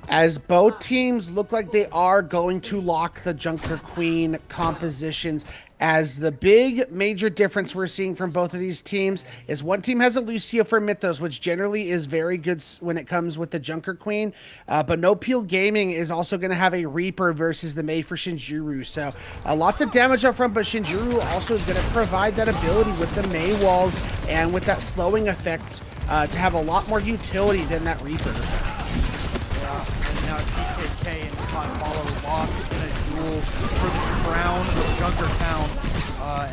Speaker 3: As both teams look like they are going to lock the Junker Queen compositions, as the big major difference we're seeing from both of these teams is one team has a Lucio for Mythos, which generally is very good when it comes with the Junker Queen, but No Peel Gaming is also going to have a Reaper versus the Mei for Shinjuru. So lots of damage up front, but Shinjuru also is going to provide that ability with the Mei walls and with that slowing effect to have a lot more utility than that Reaper.
Speaker 4: Now DKK and Follow locked in a duel for the crown of Junker Town.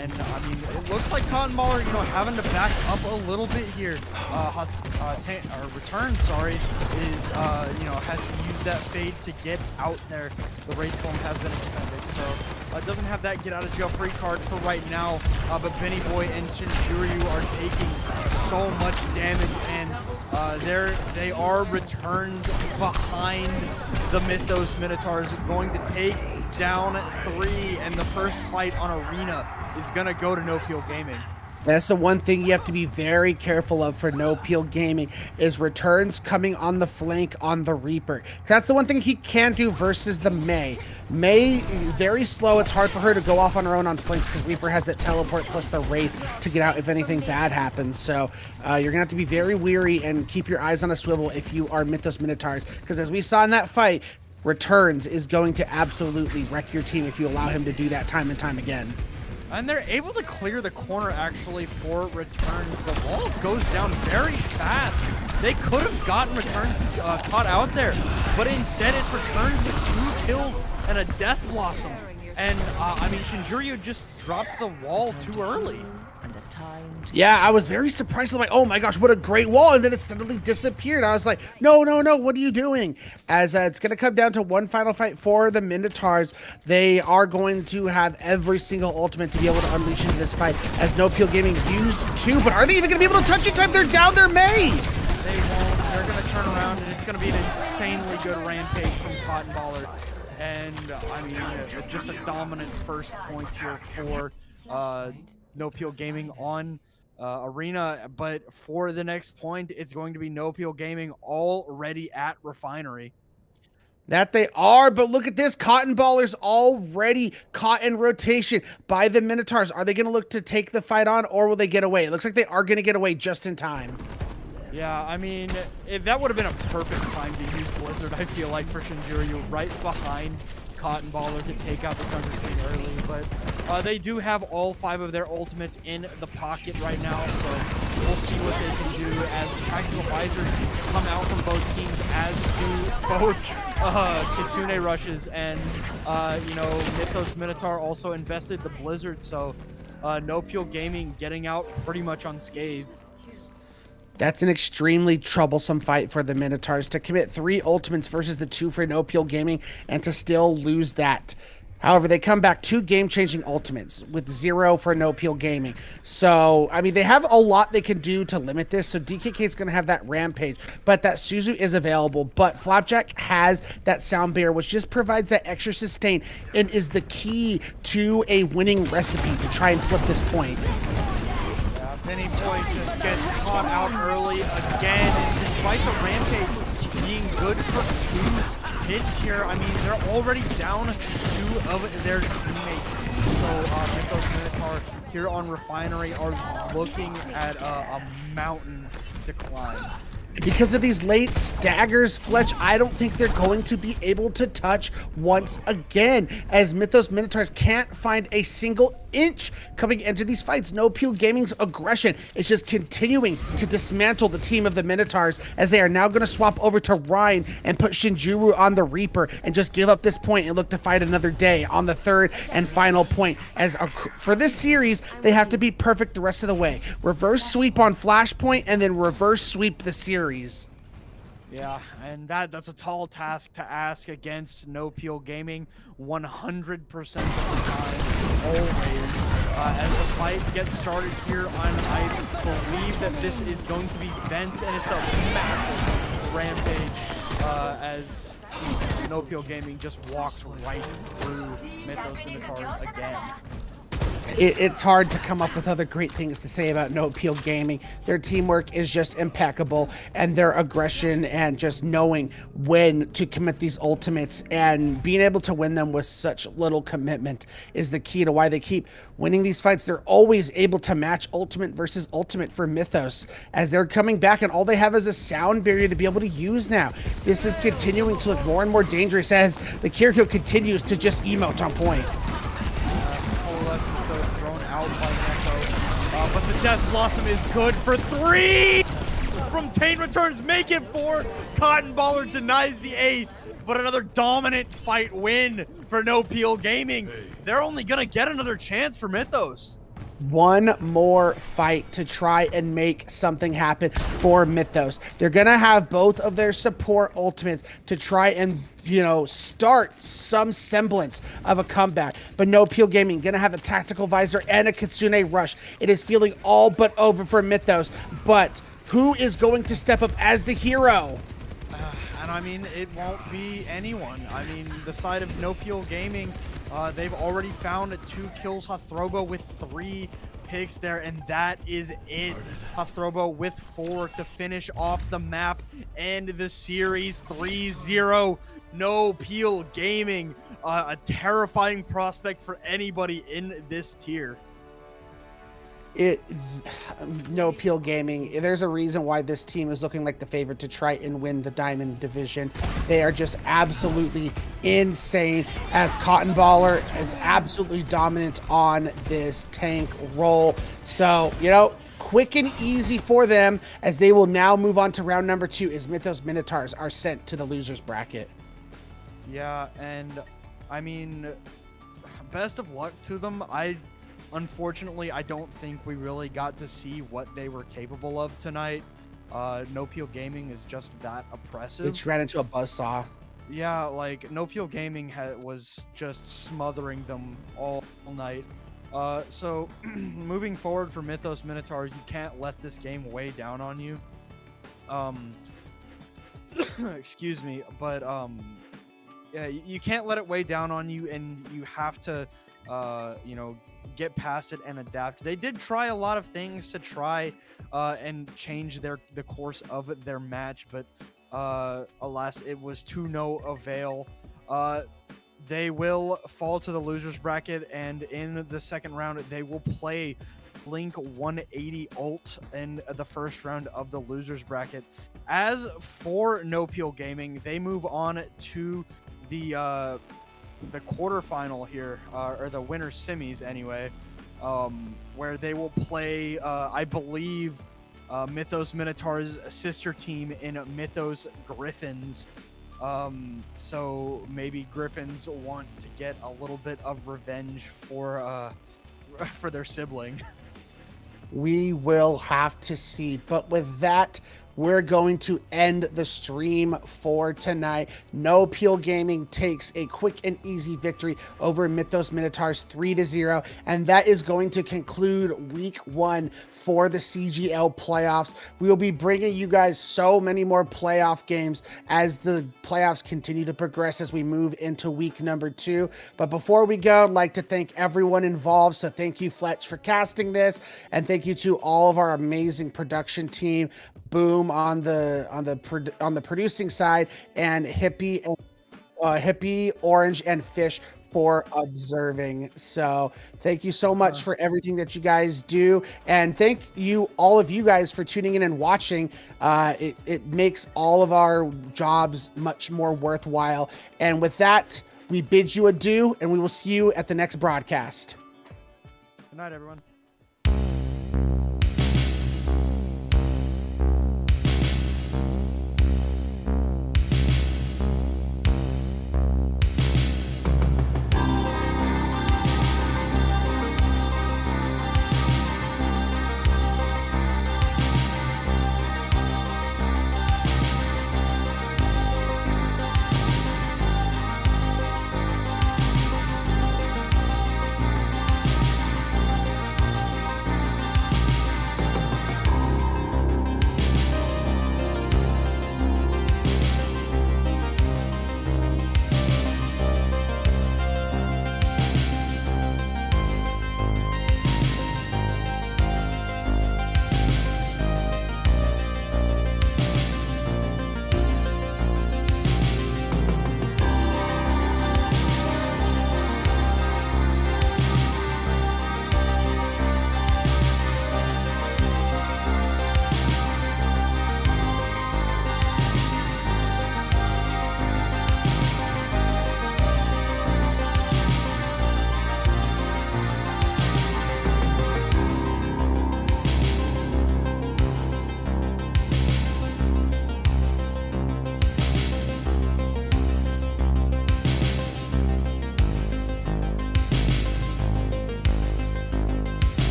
Speaker 4: And I mean, it looks like Cotton Baller, you know, having to back up a little bit here. Return, sorry, is, you know, has to use that fade to get out there. The Wraith Form has been extended, so doesn't have that get out of jail free card for right now. But Benny Boy and Shinjuru are taking so much damage, and They are returns behind the Mythos Minotaurs, going to take down 3, and the first fight on Arena is going to go to No Peel Gaming.
Speaker 3: That's the one thing you have to be very careful of for No Peel Gaming is returns coming on the flank on the Reaper. That's the one thing he can do versus the Mei. Mei, very slow. It's hard for her to go off on her own on flanks because Reaper has that teleport plus the Wraith to get out if anything bad happens. So you're going to have to be very weary and keep your eyes on a swivel if you are Mythos Minotaurs. Because as we saw in that fight, returns is going to absolutely wreck your team if you allow him to do that time and time again.
Speaker 4: And they're able to clear the corner, actually, for returns. The wall goes down very fast. They could have gotten returns caught out there, but instead it returns with 2 kills and a Death Blossom. And, I mean, Shinjiryu just dropped the wall too early.
Speaker 3: Yeah, I was very surprised. I'm like, oh my gosh, what a great wall. And then it suddenly disappeared. I was like, no, what are you doing? As it's going to come down to one final fight for the Minotaurs. They are going to have every single ultimate to be able to unleash into this fight as No Peel Gaming used 2. But are they even going to be able to touch in time? They're down their Mei.
Speaker 4: They won't. They're going to turn around, and it's going to be an insanely good rampage from Cotton Baller. And, I mean, just a dominant first point here for No Peel Gaming on Arena, but for the next point, it's going to be No Peel Gaming already at Refinery.
Speaker 3: That they are, but look at this. Cotton Baller's already caught in rotation by the Minotaurs. Are they going to look to take the fight on, or will they get away? It looks like they are going to get away just in time.
Speaker 4: Yeah, I mean, that would have been a perfect time to use Blizzard, I feel like, for Shinjiryu, right behind Cotton Baller to take out the Thunder King early, but they do have all 5 of their ultimates in the pocket right now, so we'll see what they can do as tactical visors come out from both teams, as do both Kitsune rushes, and you know, Mythos Minotaur also invested the Blizzard, so No Peel Gaming getting out pretty much unscathed.
Speaker 3: That's an extremely troublesome fight for the Minotaurs to commit 3 ultimates versus the 2 for No Peel Gaming and to still lose that. However, they come back 2 game-changing ultimates with 0 for No Peel Gaming. So, I mean, they have a lot they can do to limit this. So DKK is going to have that Rampage, but that Suzu is available. But Flapjack has that Sound Barrier, which just provides that extra sustain and is the key to a winning recipe to try and flip this point.
Speaker 4: Penny Boy just gets caught out early again, and despite the Rampage being good for 2 hits here, I mean, they're already down 2 of their teammates. So Mythos Minotaur here on Refinery are looking at a mountain decline.
Speaker 3: Because of these late staggers, Fletch, I don't think they're going to be able to touch once again, as Mythos Minotaurs can't find a single inch coming into these fights. No Peel Gaming's aggression is just continuing to dismantle the team of the Minotaurs, as they are now going to swap over to Ryan and put Shinjiryu on the Reaper and just give up this point and look to fight another day on the 3rd and final point. As for this series, they have to be perfect the rest of the way. Reverse sweep on Flashpoint and then reverse sweep the series.
Speaker 4: Yeah, and that's a tall task to ask against No Peel Gaming 100% of the time, always. As the fight gets started here on, I believe that this is going to be Vents, and it's a massive rampage as No Peel Gaming just walks right through Mythos Minotaurs again.
Speaker 3: It's hard to come up with other great things to say about No Peel Gaming. Their teamwork is just impeccable, and their aggression and just knowing when to commit these ultimates and being able to win them with such little commitment is the key to why they keep winning these fights. They're always able to match ultimate versus ultimate for Mythos, as they're coming back and all they have is a Sound Barrier to be able to use now. This is continuing to look more and more dangerous as the Kiriko continues to just emote on point.
Speaker 4: But the Death Blossom is good for 3 from Tain Returns. Make it 4. Cotton Baller denies the ace, but another dominant fight win for No Peel Gaming. They're only gonna get another chance for Mythos.
Speaker 3: One more fight to try and make something happen for Mythos. They're gonna have both of their support ultimates to try and, you know, start some semblance of a comeback. But No Peel Gaming gonna have a tactical visor and a Kitsune rush. It is feeling all but over for Mythos, but Who is going to step up as the hero?
Speaker 4: And I mean, it won't be anyone. I mean, the side of No Peel Gaming, they've already found 2 kills. Hathrobo with 3 picks there, and that is it. Hathrobo with 4 to finish off the map and the series 3-0. No Peel Gaming, a terrifying prospect for anybody in this tier.
Speaker 3: No Peel Gaming, there's a reason why this team is looking like the favorite to try and win the Diamond Division. They are just absolutely insane, as Cotton Baller is absolutely dominant on this tank role. So, you know, quick and easy for them, as they will now move on to round number 2 as Mythos Minotaurs are sent to the losers bracket.
Speaker 4: Yeah, and I mean, best of luck to them. Unfortunately, I don't think we really got to see what they were capable of tonight. No Peel Gaming is just that oppressive.
Speaker 3: Which ran into a buzzsaw.
Speaker 4: Yeah, like, No Peel Gaming was just smothering them all night. So, moving forward for Mythos Minotaurs, you can't let this game weigh down on you. Excuse me, but, yeah, you can't let it weigh down on you, and you have to, you know, get past it and adapt. They did try a lot of things to try and change the course of their match, but alas, it was to no avail. They will fall to the losers bracket, and in the second round they will play Blink 180 ult in the first round of the losers bracket. As for No Peel Gaming, they move on to the quarterfinal here, or the winner's semis anyway, where they will play, I believe, Mythos Minotaurs' sister team in Mythos Griffins. So maybe Griffins want to get a little bit of revenge for their sibling.
Speaker 3: We will have to see. But with that, we're going to end the stream for tonight. No Peel Gaming takes a quick and easy victory over Mythos Minotaurs 3-0, and that is going to conclude week 1 for the CGL playoffs. We will be bringing you guys so many more playoff games as the playoffs continue to progress as we move into week number 2. But before we go, I'd like to thank everyone involved. So thank you, Fletch, for casting this, and thank you to all of our amazing production team. Boom on the producing side, and Hippie, Orange, and Fish for observing. So thank you so much for everything that you guys do, and thank you, all of you guys, for tuning in and watching. It makes all of our jobs much more worthwhile. And with that, we bid you adieu, and we will see you at the next broadcast.
Speaker 4: Good night, everyone.